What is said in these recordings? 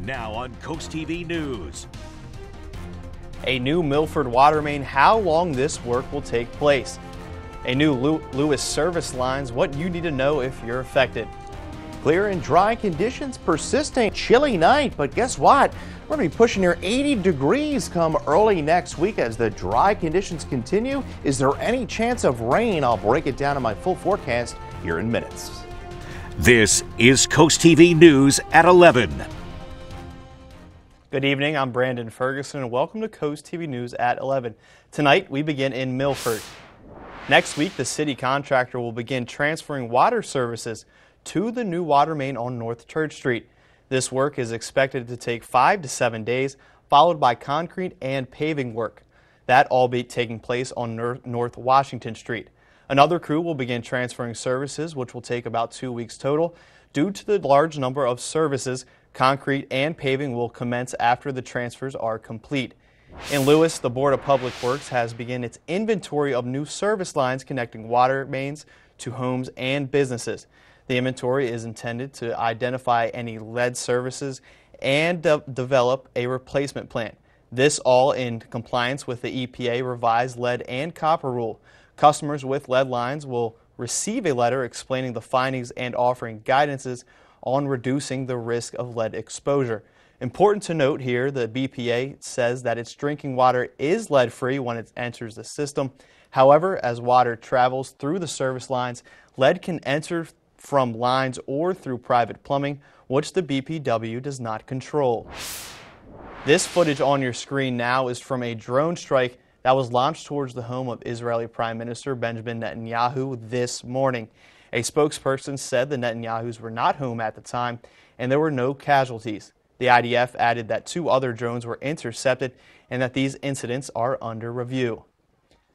Now on CoastTV News. A new Milford water main, how long this work will take place. A new Lewes service lines, what you need to know if you're affected. Clear and dry conditions persisting. Chilly night, but guess what? We're going to be pushing near 80 degrees come early next week as the dry conditions continue. Is there any chance of rain? I'll break it down in my full forecast here in minutes. This is CoastTV News at 11. Good evening, I'm Brandon Ferguson and welcome to CoastTV News at 11. Tonight we begin in Milford. Next week the city contractor will begin transferring water services to the new water main on North Church Street. This work is expected to take 5 to 7 days, followed by concrete and paving work. That all be taking place on North Washington Street. Another crew will begin transferring services, which will take about 2 weeks total. Due to the large number of services, concrete and paving will commence after the transfers are complete. In Lewes, the Board of Public Works has begun its inventory of new service lines connecting water mains to homes and businesses. The inventory is intended to identify any lead services and develop a replacement plan. This all in compliance with the EPA revised lead and copper rule. Customers with lead lines will receive a letter explaining the findings and offering guidances on reducing the risk of lead exposure. Important to note here, the BPA says that its drinking water is lead-free when it enters the system. However, as water travels through the service lines, lead can enter from lines or through private plumbing, which the BPW does not control. This footage on your screen now is from a drone strike that was launched towards the home of Israeli Prime Minister Benjamin Netanyahu this morning. A spokesperson said the Netanyahus were not home at the time and there were no casualties. The IDF added that 2 other drones were intercepted and that these incidents are under review.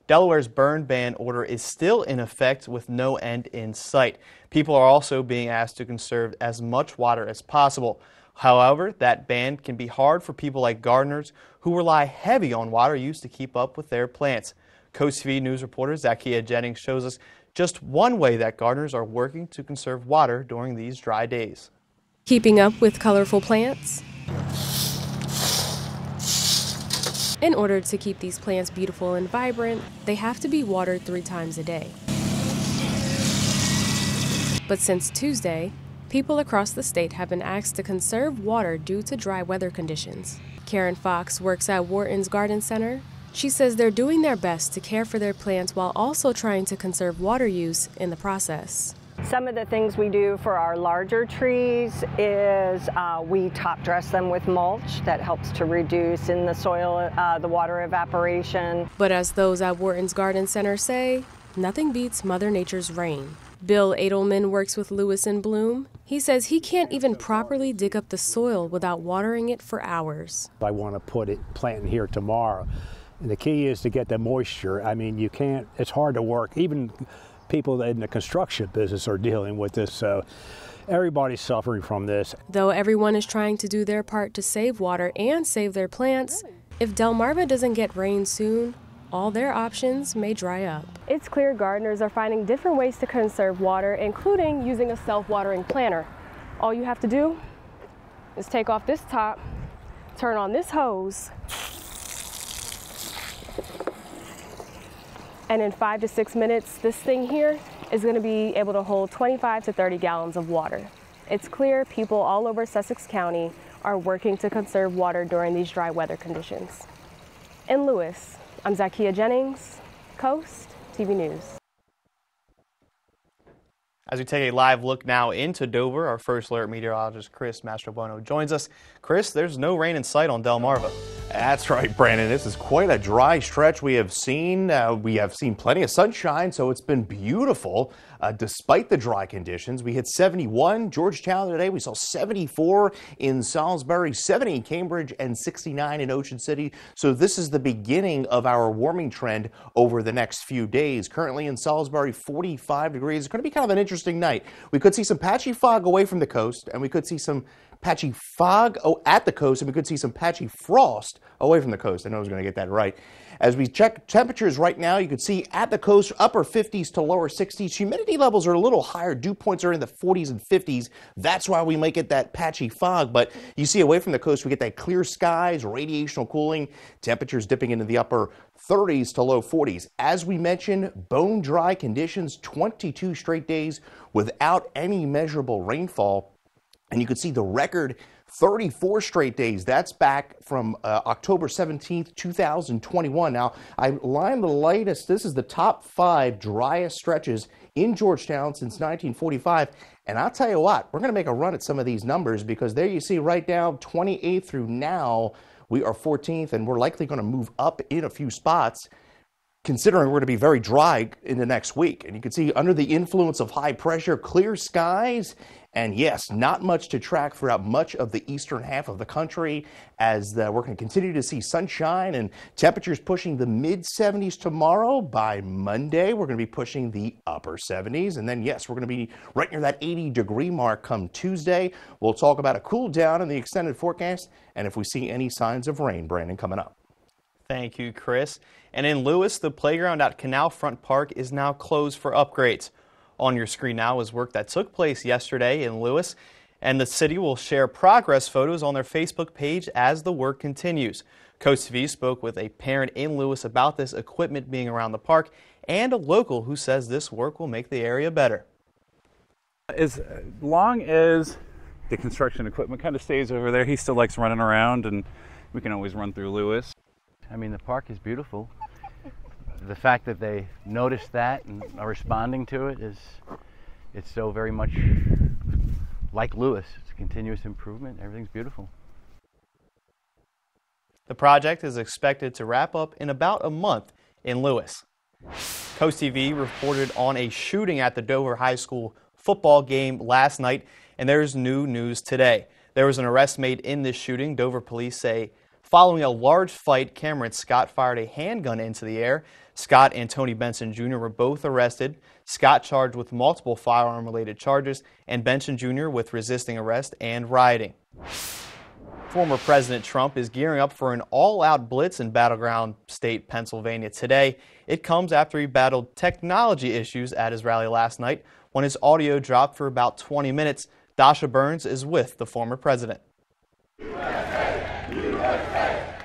Delaware's burn ban order is still in effect with no end in sight. People are also being asked to conserve as much water as possible. However, that ban can be hard for people like gardeners who rely heavy on water use to keep up with their plants. CoastTV News reporter Zakia Jennings shows us just one way that gardeners are working to conserve water during these dry days. Keeping up with colorful plants? In order to keep these plants beautiful and vibrant, they have to be watered 3 times a day. But since Tuesday, people across the state have been asked to conserve water due to dry weather conditions. Karen Fox works at Wharton's Garden Center. She says they're doing their best to care for their plants while also trying to conserve water use in the process. Some of the things we do for our larger trees is we top dress them with mulch that helps to reduce in the soil the water evaporation. But as those at Wharton's Garden Center say, nothing beats Mother Nature's rain. Bill Edelman works with Lewes and Bloom. He says he can't even properly dig up the soil without watering it for hours. I want to plant in here tomorrow. And the key is to get the moisture. I mean, you can't, it's hard to work. Even people in the construction business are dealing with this, so everybody's suffering from this. Though everyone is trying to do their part to save water and save their plants, if Delmarva doesn't get rain soon, all their options may dry up. It's clear gardeners are finding different ways to conserve water, including using a self-watering planter. All you have to do is take off this top, turn on this hose, and in 5 to 6 minutes, this thing here is going to be able to hold 25 to 30 gallons of water. It's clear people all over Sussex County are working to conserve water during these dry weather conditions. In Lewes, I'm Zakia Jennings, CoastTV News. As we take a live look now into Dover, our first alert meteorologist Chris Mastrobuono joins us. Chris, there's no rain in sight on Delmarva. That's right, Brandon. This is quite a dry stretch we have seen. We have seen plenty of sunshine, so it's been beautiful. Despite the dry conditions, we hit 71 Georgetown today. We saw 74 in Salisbury, 70 in Cambridge, and 69 in Ocean City. So this is the beginning of our warming trend over the next few days. Currently in Salisbury, 45 degrees. It's going to be kind of an interesting night. We could see some patchy fog away from the coast, and we could see some patchy fog at the coast, and we could see some patchy frost away from the coast. I know I was going to get that right. As we check temperatures right now, you can see at the coast upper 50s to lower 60s. Humidity levels are a little higher. Dew points are in the 40s and 50s. That's why we might get that patchy fog. But you see away from the coast, we get that clear skies, radiational cooling, temperatures dipping into the upper 30s to low 40s. As we mentioned, bone dry conditions, 22 straight days without any measurable rainfall. And you can see the record 34 straight days. That's back from October 17th, 2021. Now, I lined the latest. This is the top 5 driest stretches in Georgetown since 1945. And I'll tell you what, we're going to make a run at some of these numbers, because there you see right now, 28th through now, we are 14th, and we're likely going to move up in a few spots, considering we're going to be very dry in the next week. And you can see under the influence of high pressure, clear skies, and yes, not much to track throughout much of the eastern half of the country, as we're going to continue to see sunshine and temperatures pushing the mid-70s tomorrow. By Monday, we're going to be pushing the upper 70s. And then, yes, we're going to be right near that 80-degree mark come Tuesday. We'll talk about a cool down in the extended forecast and if we see any signs of rain. Brandon, coming up. Thank you, Chris. And in Lewes, the playground at Canal Front Park is now closed for upgrades. On your screen now is work that took place yesterday in Lewes, and the city will share progress photos on their Facebook page as the work continues. CoastTV spoke with a parent in Lewes about this equipment being around the park and a local who says this work will make the area better. As long as the construction equipment kind of stays over there, he still likes running around, and we can always run through Lewes. I mean, the park is beautiful. The fact that they noticed that and are responding to it it's so very much like Lewes. It's a continuous improvement. Everything's beautiful. The project is expected to wrap up in about a month in Lewes. CoastTV reported on a shooting at the Dover Highschool football game last night, and there's new news today. There was an arrest made in this shooting. Dover police say following a large fight, Cameron Scott fired a handgun into the air. Scott and Tony Benson Jr. were both arrested. Scott charged with multiple firearm-related charges, and Benson Jr. with resisting arrest and rioting. Former President Trump is gearing up for an all-out blitz in battleground state Pennsylvania today. It comes after he battled technology issues at his rally last night when his audio dropped for about 20 minutes. Dasha Burns is with the former president.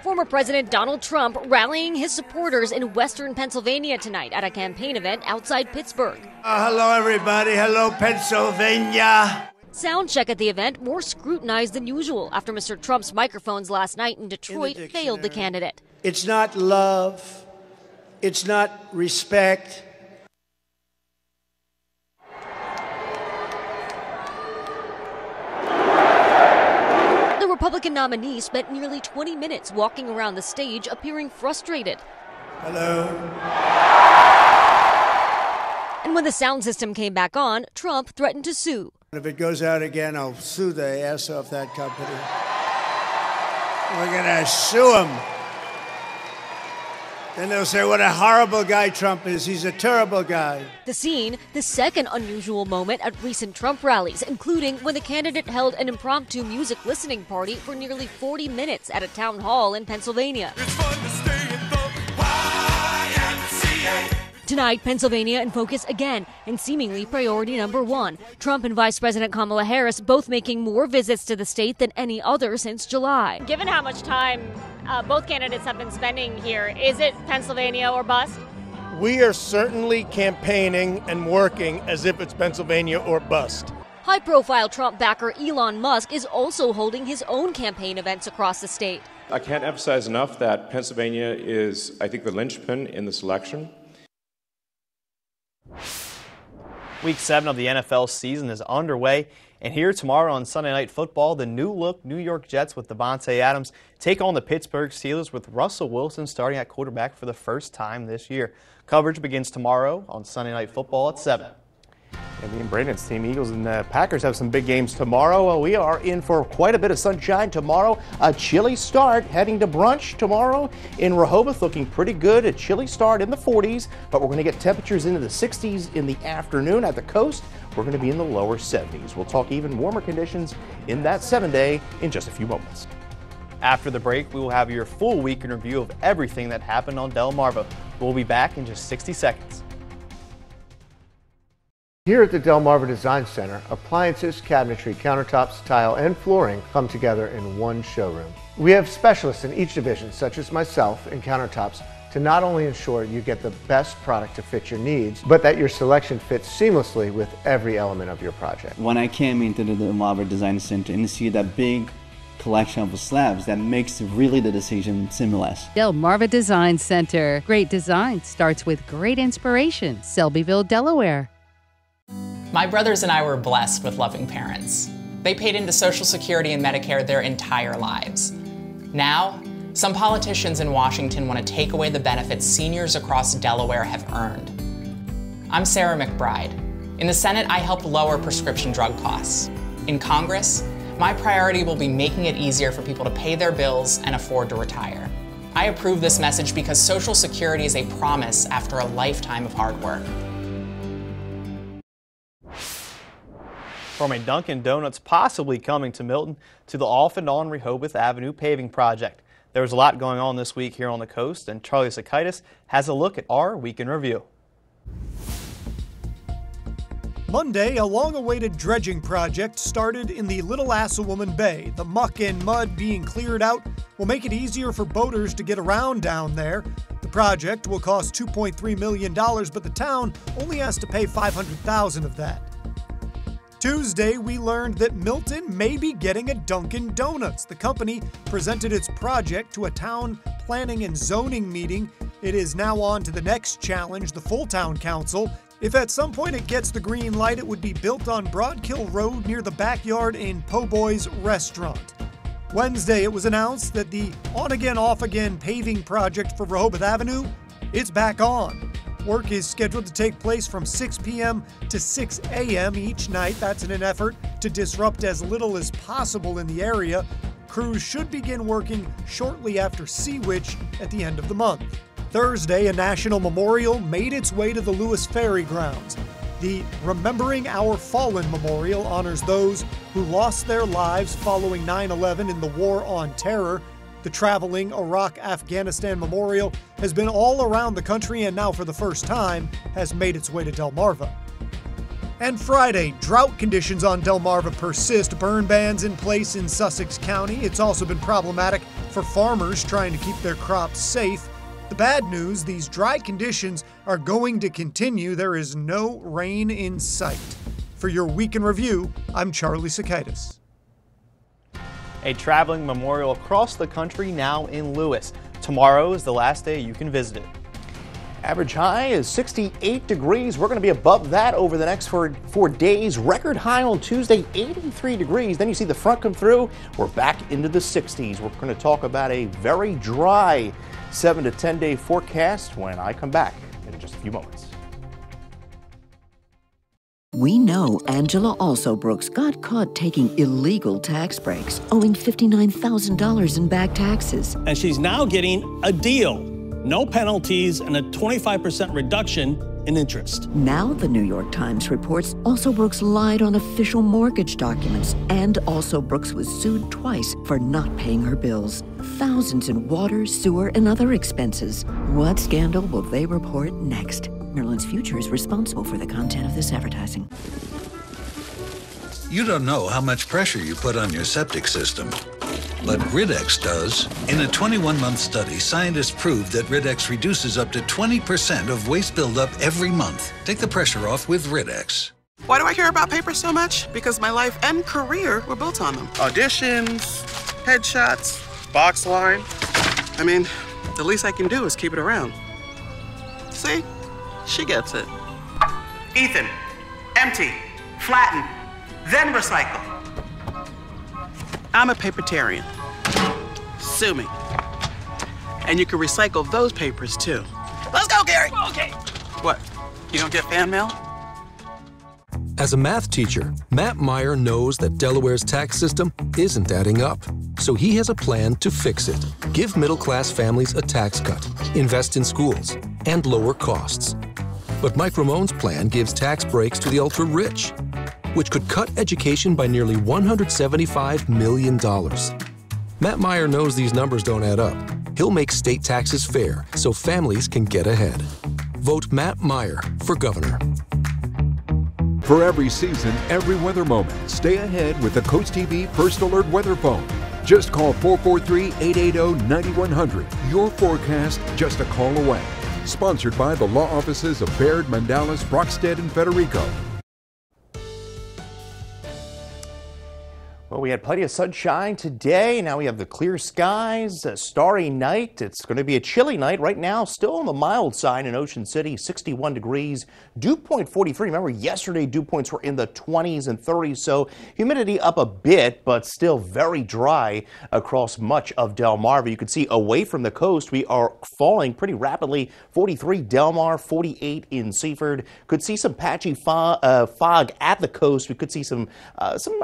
Former President Donald Trump rallying his supporters in western Pennsylvania tonight at a campaign event outside Pittsburgh. Hello, everybody. Hello, Pennsylvania. Sound check at the event more scrutinized than usual after Mr. Trump's microphones last night in Detroit failed the candidate. It's not love. It's not respect. The Republican nominee spent nearly 20 minutes walking around the stage, appearing frustrated. Hello. And when the sound system came back on, Trump threatened to sue. If it goes out again, I'll sue the ass off that company. We're going to sue him. Then they'll say what a horrible guy Trump is. He's a terrible guy. The scene, the second unusual moment at recent Trump rallies, including when the candidate held an impromptu music listening party for nearly 40 minutes at a town hall in Pennsylvania. It's fun to stay in the YMCA. Tonight, Pennsylvania in focus again, and seemingly priority number one. Trump and Vice President Kamala Harris both making more visits to the state than any other since July. Given how much time both candidates have been spending here, is it Pennsylvania or bust? We are certainly campaigning and working as if it's Pennsylvania or bust. High-profile Trump backer Elon Musk is also holding his own campaign events across the state. I can't emphasize enough that Pennsylvania is, I think, the linchpin in this election. Week 7 of the NFL season is underway, and here tomorrow on Sunday Night Football, the new-look New York Jets with Davante Adams take on the Pittsburgh Steelers with Russell Wilson starting at quarterback for the first time this year. Coverage begins tomorrow on Sunday Night Football at 7. And me and Brandon's team, Eagles and Packers, have some big games tomorrow. Well, we are in for quite a bit of sunshine tomorrow. A chilly start, heading to brunch tomorrow in Rehoboth, looking pretty good. A chilly start in the 40s, but we're going to get temperatures into the 60s in the afternoon. At the coast, we're going to be in the lower 70s. We'll talk even warmer conditions in that 7-day in just a few moments. After the break, we will have your full week in review of everything that happened on Delmarva. We'll be back in just 60 seconds. Here at the Delmarva Design Center, appliances, cabinetry, countertops, tile, and flooring come together in one showroom. We have specialists in each division, such as myself in countertops, to not only ensure you get the best product to fit your needs, but that your selection fits seamlessly with every element of your project. When I came into the Delmarva Design Center and see that big collection of slabs, that makes really the decision seamless. Delmarva Design Center. Great design starts with great inspiration. Selbyville, Delaware. My brothers and I were blessed with loving parents. They paid into Social Security and Medicare their entire lives. Now, some politicians in Washington want to take away the benefits seniors across Delaware have earned. I'm Sarah McBride. In the Senate, I helped lower prescription drug costs. In Congress, my priority will be making it easier for people to pay their bills and afford to retire. I approve this message because Social Security is a promise after a lifetime of hard work. From a Dunkin' Donuts possibly coming to Milton to the off and on Rehoboth Avenue paving project. There was a lot going on this week here on the coast, and Charlie Sakaitis has a look at our week in review. Monday, a long-awaited dredging project started in the Little Assawoman Bay. The muck and mud being cleared out will make it easier for boaters to get around down there. The project will cost $2.3 million, but the town only has to pay $500,000 of that. Tuesday, we learned that Milton may be getting a Dunkin' Donuts. The company presented its project to a town planning and zoning meeting. It is now on to the next challenge, the full town council. If at some point it gets the green light, it would be built on Broadkill Road near the backyard in Po' Boy's restaurant. Wednesday, it was announced that the on-again, off-again paving project for Rehoboth Avenue, it's back on. Work is scheduled to take place from 6 p.m. to 6 a.m. each night. That's in an effort to disrupt as little as possible in the area. Crews should begin working shortly after Seawitch at the end of the month. Thursday, a national memorial made its way to the Lewes Ferry grounds. The Remembering Our Fallen Memorial honors those who lost their lives following 9/11 in the War on Terror. The traveling Iraq-Afghanistan Memorial has been all around the country and now for the first time has made its way to Delmarva. And Friday, drought conditions on Delmarva persist, burn bans in place in Sussex County. It's also been problematic for farmers trying to keep their crops safe. The bad news, these dry conditions are going to continue. There is no rain in sight. For your week in review, I'm Charlie Sakaitis. A traveling memorial across the country now in Lewes. Tomorrow is the last day you can visit it. Average high is 68 degrees. We're going to be above that over the next 4 days. Record high on Tuesday, 83 degrees. Then you see the front come through. We're back into the 60s. We're going to talk about a very dry 7 to 10 day forecast when I come back in just a few moments. We know Angela Alsobrooks got caught taking illegal tax breaks, owing $59,000 in back taxes. And she's now getting a deal. No penalties and a 25% reduction in interest. Now the New York Times reports Alsobrooks lied on official mortgage documents, and Alsobrooks was sued twice for not paying her bills. Thousands in water, sewer, and other expenses. What scandal will they report next? Maryland's Future is responsible for the content of this advertising. You don't know how much pressure you put on your septic system, but Rid-X does. In a 21-month study, scientists proved that Rid-X reduces up to 20% of waste buildup every month. Take the pressure off with Rid-X. Why do I care about papers so much? Because my life and career were built on them. Auditions, headshots, box line. I mean, the least I can do is keep it around. See? She gets it. Ethan, empty, flatten, then recycle. I'm a papertarian. Sue me. And you can recycle those papers too. Let's go, Gary. Okay. What? You don't get fan mail? As a math teacher, Matt Meyer knows that Delaware's tax system isn't adding up. So he has a plan to fix it. Give middle-class families a tax cut, invest in schools, and lower costs. But Mike Ramon's plan gives tax breaks to the ultra-rich, which could cut education by nearly $175 million. Matt Meyer knows these numbers don't add up. He'll make state taxes fair so families can get ahead. Vote Matt Meyer for governor. For every season, every weather moment, stay ahead with the CoastTV First Alert Weather Phone. Just call 443-880-9100. Your forecast just a call away. Sponsored by the law offices of Baird, Mandalis, Brockstead, and Federico. Well, we had plenty of sunshine today. Now we have the clear skies, a starry night. It's going to be a chilly night right now, still on the mild side in Ocean City, 61 degrees. Dew point 43. Remember, yesterday dew points were in the 20s and 30s, so humidity up a bit, but still very dry across much of Delmarva. You can see away from the coast, we are falling pretty rapidly. 43 Delmar, 48 in Seaford. Could see some patchy fog at the coast. We could see some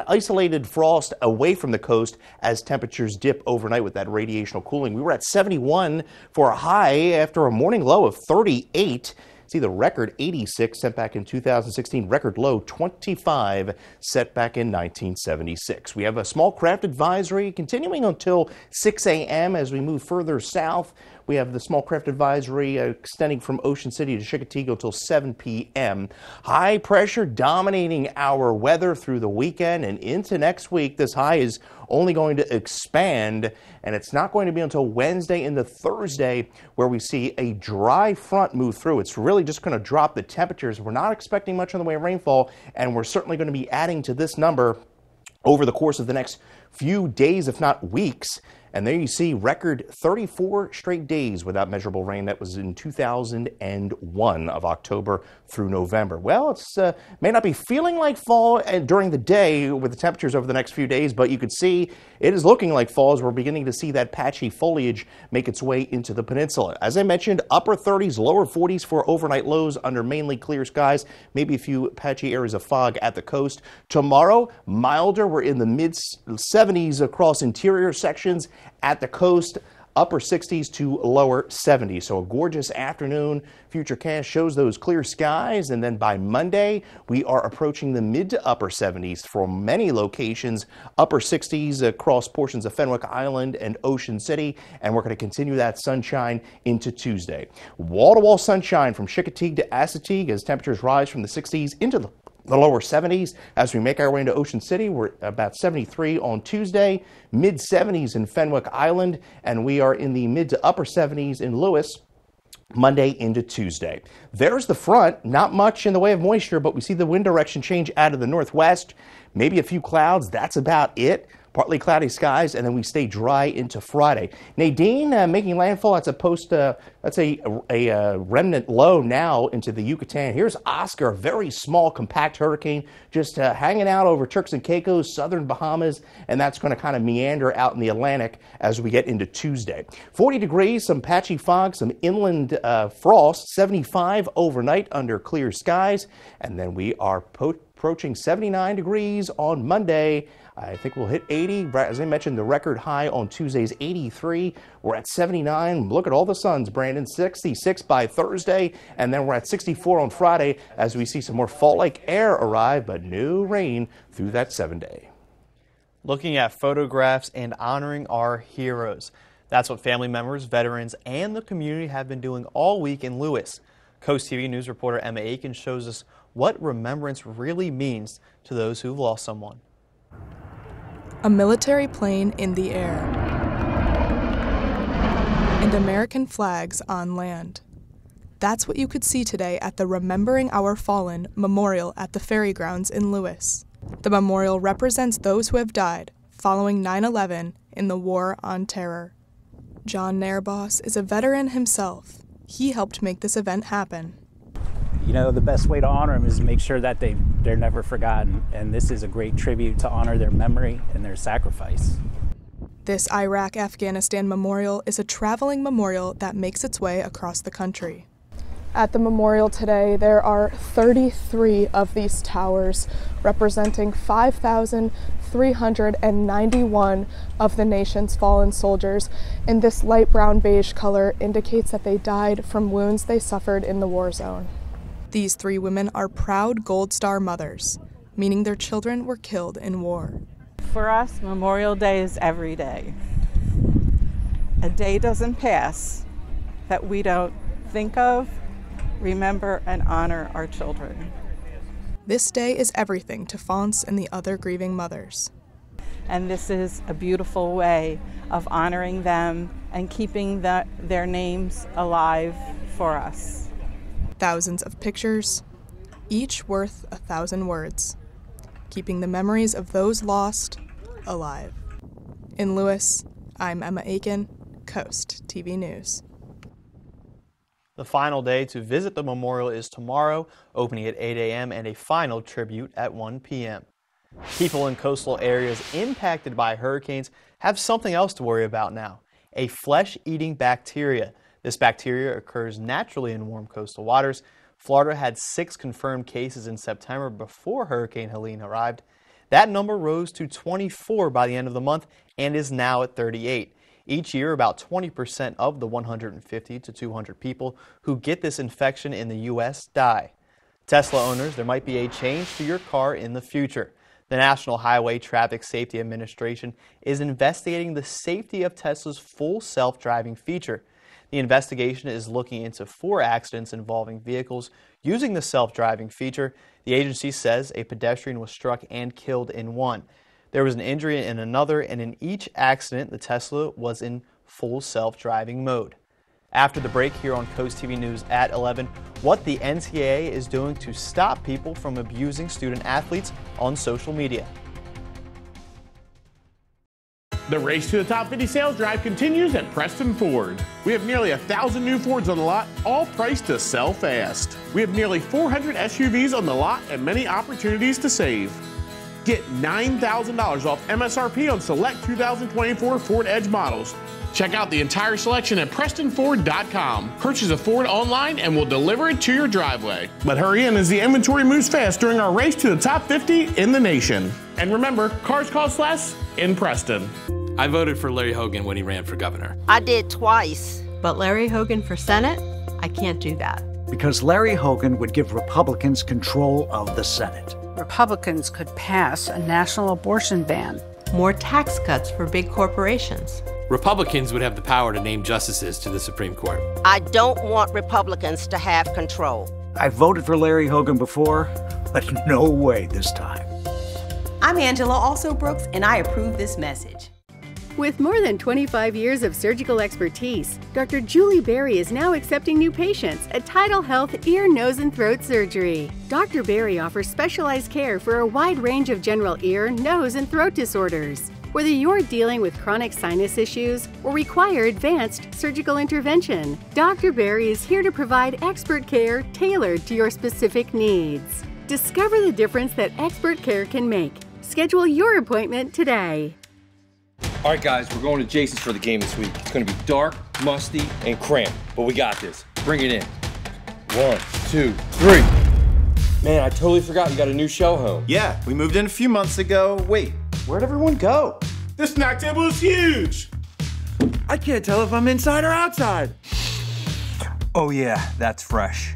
isolated frost away from the coast as temperatures dip overnight with that radiational cooling. We were at 71 for a high after a morning low of 38. See the record 86 set back in 2016, record low 25 set back in 1976. We have a small craft advisory continuing until 6 a.m. as we move further south. We have the small craft advisory extending from Ocean City to Chickatinga until 7 p.m. High pressure dominating our weather through the weekend and into next week. This high is only going to expand, and it's not going to be until Wednesday into Thursday where we see a dry front move through. It's really just going to drop the temperatures. We're not expecting much in the way of rainfall, and we're certainly going to be adding to this number over the course of the next few days, if not weeks. And there you see record 34 straight days without measurable rain. That was in 2001 of October through November. Well, it's may not be feeling like fall during the day with the temperatures over the next few days, but you can see it is looking like fall as we're beginning to see that patchy foliage make its way into the peninsula. As I mentioned, upper 30s, lower 40s for overnight lows under mainly clear skies, maybe a few patchy areas of fog at the coast. Tomorrow, milder. We're in the mid-70s across interior sections. At the coast, upper 60s to lower 70s. So a gorgeous afternoon. Futurecast shows those clear skies. And then by Monday, we are approaching the mid to upper 70s for many locations. Upper 60s across portions of Fenwick Island and Ocean City. And we're going to continue that sunshine into Tuesday. Wall-to-wall sunshine from Chickatinga to Assateague as temperatures rise from the 60s into the lower 70s. As we make our way into Ocean City, we're about 73 on Tuesday, mid 70s in Fenwick Island, and we are in the mid to upper 70s in Lewes Monday into Tuesday. There's the front, not much in the way of moisture, but we see the wind direction change out of the northwest, maybe a few clouds, that's about it. Partly cloudy skies, and then we stay dry into Friday. Nadine making landfall. That's that's a remnant low now into the Yucatan. Here's Oscar, a very small, compact hurricane, just hanging out over Turks and Caicos, southern Bahamas, and that's going to kind of meander out in the Atlantic as we get into Tuesday. 40 degrees, some patchy fog, some inland frost, 75 overnight under clear skies, and then we are approaching 79 degrees on Monday. I think we'll hit 80. As I mentioned, the record high on Tuesday's 83. We're at 79. Look at all the suns, Brandon. 66 by Thursday, and then we're at 64 on Friday as we see some more fall-like air arrive, but no rain through that 7-day. Looking at photographs and honoring our heroes. That's what family members, veterans, and the community have been doing all week in Lewes. CoastTV News reporter Emma Aiken shows us what remembrance really means to those who've lost someone. A military plane in the air, and American flags on land. That's what you could see today at the Remembering Our Fallen Memorial at the Ferry Grounds in Lewes. The memorial represents those who have died following 9/11 in the War on Terror. John Nairboss is a veteran himself. He helped make this event happen. You know, the best way to honor them is to make sure that they're never forgotten, and this is a great tribute to honor their memory and their sacrifice. This Iraq-Afghanistan memorial is a traveling memorial that makes its way across the country. At the memorial today, there are 33 of these towers representing 5,391 of the nation's fallen soldiers, and this light brown beige color indicates that they died from wounds they suffered in the war zone. These 3 women are proud Gold Star mothers, meaning their children were killed in war. For us, Memorial Day is every day. A day doesn't pass that we don't think of, remember, and honor our children. This day is everything to Fonce and the other grieving mothers. And this is a beautiful way of honoring them and keeping their names alive for us. Thousands of pictures, each worth 1,000 words, keeping the memories of those lost alive. In Lewes, I'm Emma Aiken, Coast TV News. The final day to visit the memorial is tomorrow, opening at 8 a.m. and a final tribute at 1 p.m. People in coastal areas impacted by hurricanes have something else to worry about now: a flesh-eating bacteria. This bacteria occurs naturally in warm coastal waters. Florida had 6 confirmed cases in September before Hurricane Helene arrived. That number rose to 24 by the end of the month and is now at 38. Each year, about 20% of the 150 to 200 people who get this infection in the U.S. die. Tesla owners, there might be a change to your car in the future. The National Highway Traffic Safety Administration is investigating the safety of Tesla's full self-driving feature. The investigation is looking into 4 accidents involving vehicles using the self-driving feature. The agency says a pedestrian was struck and killed in one. There was an injury in another, and in each accident, the Tesla was in full self-driving mode. After the break here on Coast TV News at 11, what the NCAA is doing to stop people from abusing student athletes on social media. The race to the top 50 sales drive continues at Preston Ford. We have nearly 1,000 new Fords on the lot, all priced to sell fast. We have nearly 400 SUVs on the lot and many opportunities to save. Get $9,000 off MSRP on select 2024 Ford Edge models. Check out the entire selection at PrestonFord.com. Purchase a Ford online and we'll deliver it to your driveway. But hurry in as the inventory moves fast during our race to the top 50 in the nation. And remember, cars cost less in Preston. I voted for Larry Hogan when he ran for governor. I did twice. But Larry Hogan for Senate? I can't do that. Because Larry Hogan would give Republicans control of the Senate. Republicans could pass a national abortion ban. More tax cuts for big corporations. Republicans would have the power to name justices to the Supreme Court. I don't want Republicans to have control. I voted for Larry Hogan before, but no way this time. I'm Angela Also Brooks, and I approve this message. With more than 25 years of surgical expertise, Dr. Julie Berry is now accepting new patients at Tidal Health Ear, Nose, and Throat Surgery. Dr. Berry offers specialized care for a wide range of general ear, nose, and throat disorders. Whether you're dealing with chronic sinus issues or require advanced surgical intervention, Dr. Berry is here to provide expert care tailored to your specific needs. Discover the difference that expert care can make. Schedule your appointment today. All right, guys, we're going to Jason's for the game this week. It's going to be dark, musty, and cramped, but we got this. Bring it in. 1, 2, 3. Man, I totally forgot you got a new show home. Yeah, we moved in a few months ago. Wait, where'd everyone go? This snack table is huge. I can't tell if I'm inside or outside. Oh yeah, that's fresh.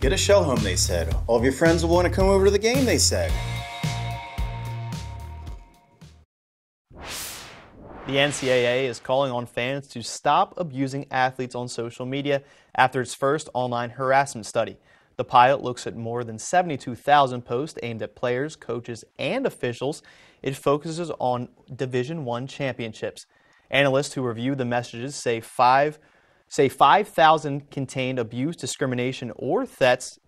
Get a show home, they said. All of your friends will want to come over to the game, they said. The NCAA is calling on fans to stop abusing athletes on social media after its first online harassment study. The pilot looks at more than 72,000 posts aimed at players, coaches, and officials. It focuses on Division I championships. Analysts who reviewed the messages say 5,000 contained abuse, discrimination, or threats.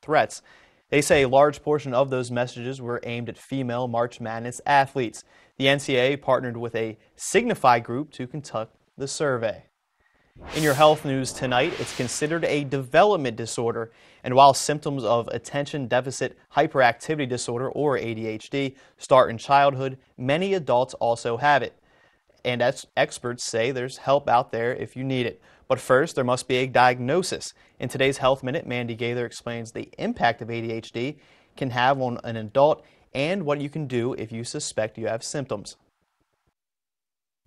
They say a large portion of those messages were aimed at female March Madness athletes. The NCAA partnered with a Signify group to conduct the survey. In your health news tonight, it's considered a development disorder, and while symptoms of attention deficit hyperactivity disorder, or ADHD, start in childhood, many adults also have it. And as experts say, there's help out there if you need it. But first, there must be a diagnosis. In today's Health Minute, Mandy Gaither explains the impact of ADHD can have on an adult and what you can do if you suspect you have symptoms.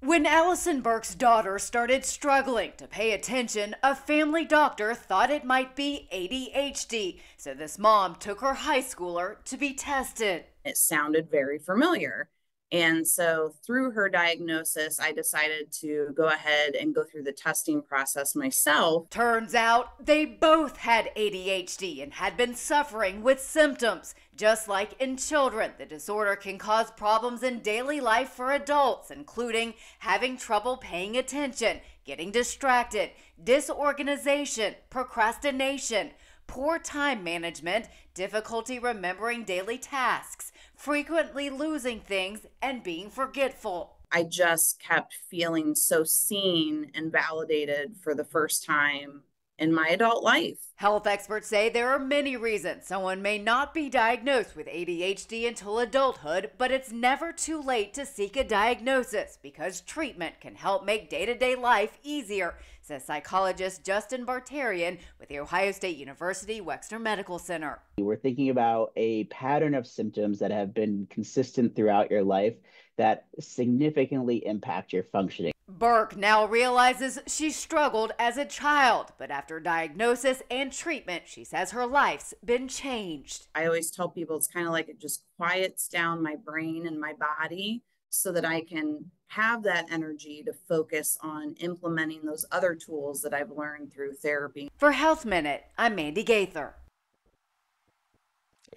When Allison Burke's daughter started struggling to pay attention, a family doctor thought it might be ADHD, so this mom took her high schooler to be tested. It sounded very familiar. And so through her diagnosis, I decided to go ahead and go through the testing process myself. Turns out they both had ADHD and had been suffering with symptoms. Just like in children, the disorder can cause problems in daily life for adults, including having trouble paying attention, getting distracted, disorganization, procrastination, poor time management, difficulty remembering daily tasks, frequently losing things, and being forgetful. I just kept feeling so seen and validated for the first time in my adult life. Health experts say there are many reasons someone may not be diagnosed with ADHD until adulthood, but it's never too late to seek a diagnosis because treatment can help make day-to-day life easier, says psychologist Justin Bartarian with the Ohio State University Wexner Medical Center. We're thinking about a pattern of symptoms that have been consistent throughout your life that significantly impact your functioning. Burke now realizes she struggled as a child, but after diagnosis and treatment, she says her life's been changed. I always tell people it's kind of like it just quiets down my brain and my body so that I can have that energy to focus on implementing those other tools that I've learned through therapy. For Health Minute, I'm Mandy Gaither.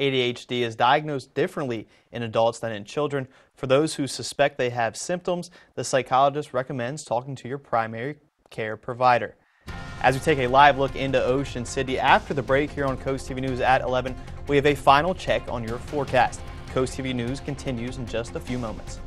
ADHD is diagnosed differently in adults than in children. For those who suspect they have symptoms, the psychologist recommends talking to your primary care provider. As we take a live look into Ocean City after the break here on Coast TV News at 11, we have a final check on your forecast. Coast TV News continues in just a few moments.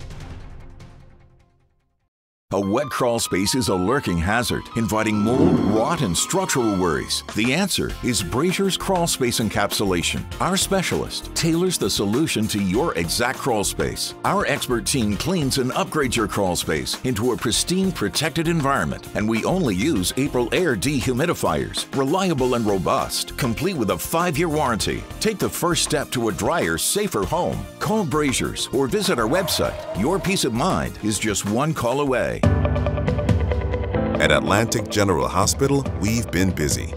A wet crawl space is a lurking hazard, inviting mold, rot, and structural worries. The answer is Brazier's Crawl Space Encapsulation. Our specialist tailors the solution to your exact crawl space. Our expert team cleans and upgrades your crawl space into a pristine, protected environment, and we only use April Air dehumidifiers. Reliable and robust, complete with a 5-year warranty. Take the first step to a drier, safer home. Call Brazier's or visit our website. Your peace of mind is just one call away. At Atlantic General Hospital, we've been busy.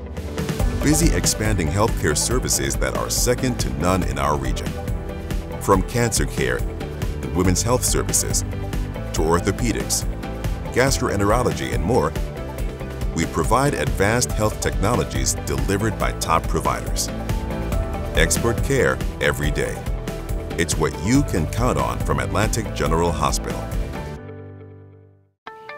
Busy expanding healthcare services that are second to none in our region. From cancer care and women's health services to orthopedics, gastroenterology, and more, we provide advanced health technologies delivered by top providers. Expert care every day. It's what you can count on from Atlantic General Hospital.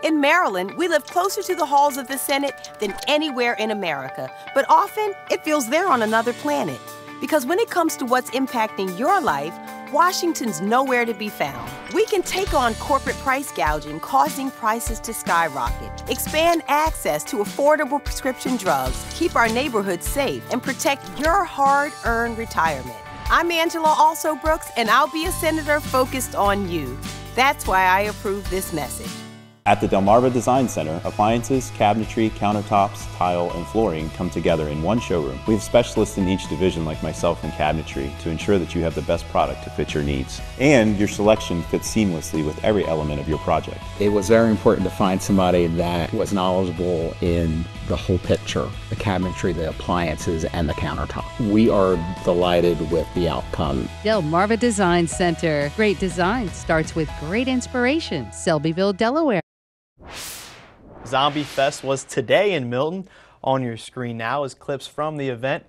In Maryland, we live closer to the halls of the Senate than anywhere in America, but often it feels they're on another planet. Because when it comes to what's impacting your life, Washington's nowhere to be found. We can take on corporate price gouging, causing prices to skyrocket, expand access to affordable prescription drugs, keep our neighborhoods safe, and protect your hard-earned retirement. I'm Angela Also Brooks, and I'll be a senator focused on you. That's why I approve this message. At the Delmarva Design Center, appliances, cabinetry, countertops, tile, and flooring come together in one showroom. We have specialists in each division like myself in cabinetry to ensure that you have the best product to fit your needs. And your selection fits seamlessly with every element of your project. It was very important to find somebody that was knowledgeable in the whole picture, the cabinetry, the appliances, and the countertop. We are delighted with the outcome. Delmarva Design Center. Great design starts with great inspiration. Selbyville, Delaware. Zombie Fest was today in Milton. On your screen now is clips from the event.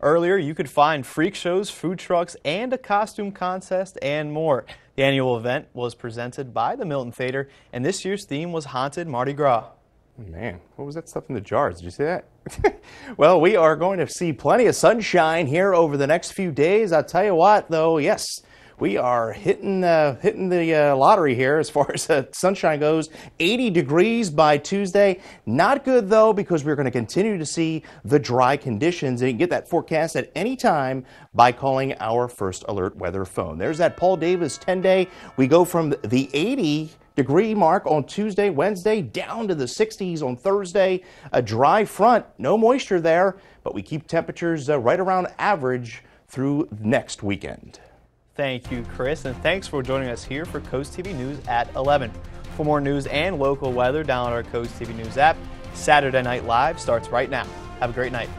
Earlier, you could find freak shows, food trucks, and a costume contest, and more. The annual event was presented by the Milton Theater, and this year's theme was Haunted Mardi Gras. Man, what was that stuff in the jars? Did you see that? Well, we are going to see plenty of sunshine here over the next few days. I'll tell you what, though, yes, we are hitting the lottery here as far as sunshine goes. 80 degrees by Tuesday. Not good, though, because we're going to continue to see the dry conditions. And you can get that forecast at any time by calling our First Alert weather phone. There's that Paul Davis 10-day. We go from the 80 degree mark on Tuesday, Wednesday, down to the 60s on Thursday. A dry front, no moisture there, but we keep temperatures right around average through next weekend. Thank you, Chris, and thanks for joining us here for Coast TV News at 11. For more news and local weather, download our Coast TV News app. Saturday Night Live starts right now. Have a great night.